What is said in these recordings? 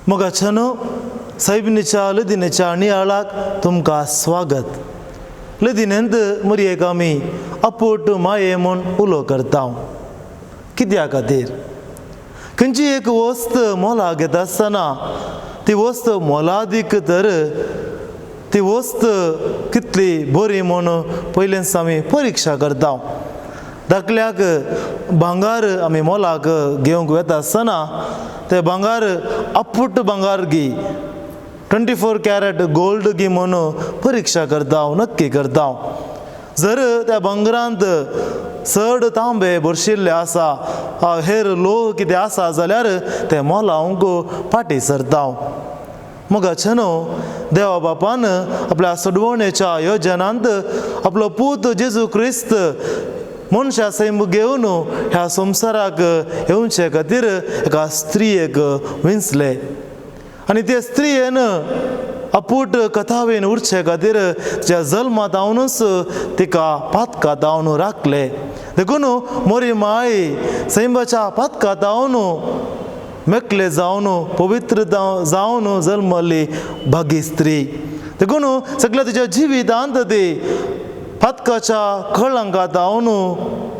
मोगाचनो साहिबनीच्या लदिनेच्या नियाळाक तुमकां स्वागत. लदिनेंत मरयेक आमी अपोट माये म्हूण उलो करता. कित्या खातीर? खंयची एक वस्त मोलाक घेता आसतना ती वस्त मोलादीक तर ती वस्त कितली बरी म्हूण पयलेच आमी परिक्षा करता. दाखल्याक भांगार आमी मोलाक घेवंक वेता आसतना ते भांगार अप्पूट भांगार घी, 24 कॅरेट गोल्ड घी म्हूण परिक्षा करता, नक्की करता. जर त्या भांगरांत चड तांबे भरशिल्ले आसा, हेर लोह कितें आसा जाल्यार ते मोलावंक फाटीं सरता. मोगाचनो देवा बापान आपल्या सोडवणेच्या योजनांत आपलो पूत जेजू क्रिस्त मनशा सैम घेवन ह्या संवसाराक येवचे खातीर एका स्त्रियेक विंचले आनी ते स्त्रियेन अपूट कथावेन उरचे खातीर तिच्या जल्मांत हांवूनच तिका पातकांत हांवन राखले. देखून मोरी माय सैमाच्या पातकांत हांवन मेकले जावन पवित्र जावन जल्मली भागी स्त्री. देखून सगळ्या तिच्या जिवितांत ती पातकाच्या खळांकात हांवन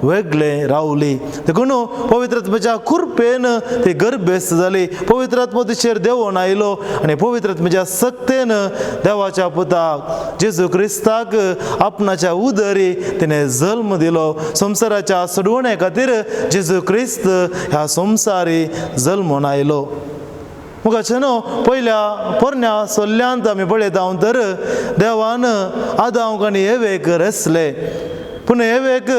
वेगळे रावली. देखून पवित्र आत्म्याच्या कृपेन ती गर्भेस्त जाली. पवित्र आत्मो तिचेर देवून आयलो आनी पवित्र आत्म्याच्या सक्तेन देवाच्या पुताक जेजू क्रिस्ताक आपणाच्या उदरी तिणें जल्म दिलो. संवसाराच्या सोडवणे खातीर जेजू क्रिस्त ह्या संवसारी जल्मून आयलो. मोगाचनो पयल्या पोरण्या सोल्ल्यांत आमी पळयता तर देवान आदामाक आनी एवेक रेसले, पूण एवेक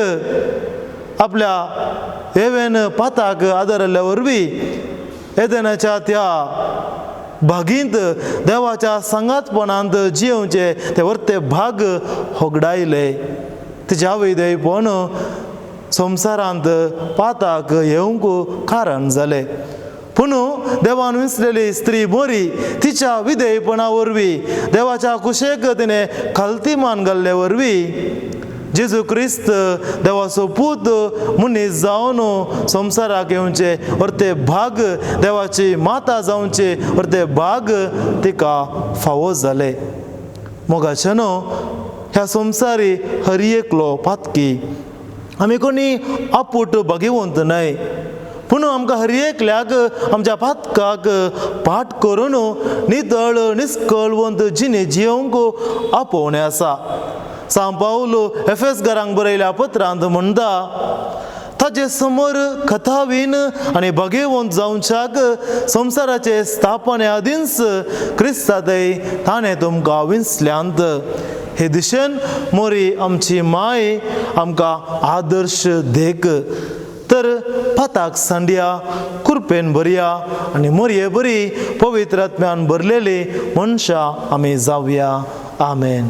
आपल्या एवेन पाताक आदारल्या वरवीं एदेनाच्या त्या भागींत देवाच्या सांगातपणांत जियोवचे ते वर्ते भाग होगडायले. तिच्या आवयदेयपण संवसारांत पाताक येवंक कारण जालें. पूण देवान विंचलेली स्त्री मोरी तिच्या विधेयपणा वरवीं देवाच्या कुशेक तिणें खालतीमान घाल्ले वरवीं जेजू क्रिस्त देवाचो पूत मनीस जावन संवसाराक येवचे वर्ते भाग, देवाची माता जावचे वर्ते भाग तिका फावो जाले. मोगाचनो ह्या संवसारी हर एकलो पातकी. आमी कोणी अपूट भागिवंत न्हय, पूण आमकां हर एकल्याक आमच्या पातकाक पाठ करून नितळ निस्कळवंत जिणे जियोवंक आपोवणें आसा. सांत पावलो एफेसकारांक बरयल्या पत्रांत म्हणटा, ताचे समोर कथावीन आनी भाग्यवंत जावच्याक संवसाराचे स्थापने आदींच क्रिस्तादय ताणें तुमकां विंचल्यांत. हे दिशेन मोरी आमची माय आमकां आदर्श देख. तर पाताक सांडया, कृपेन भरया आनी मोरये बरी पवित्र आत्म्यान भरलेली मनशां आमी जावया. आमेन.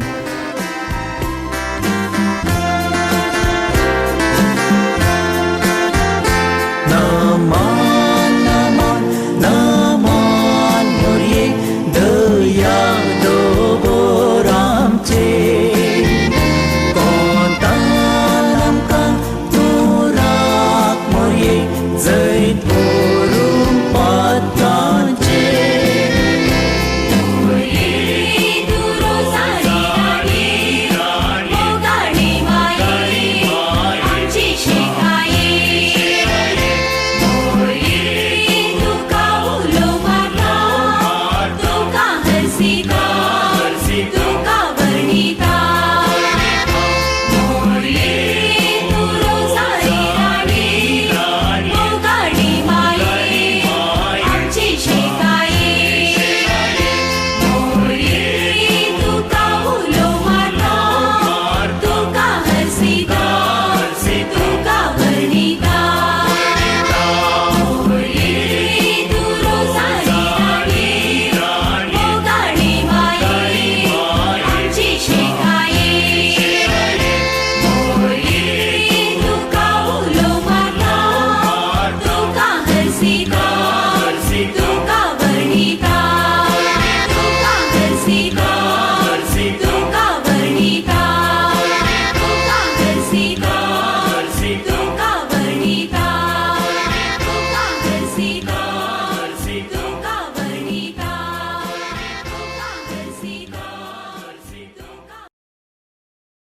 See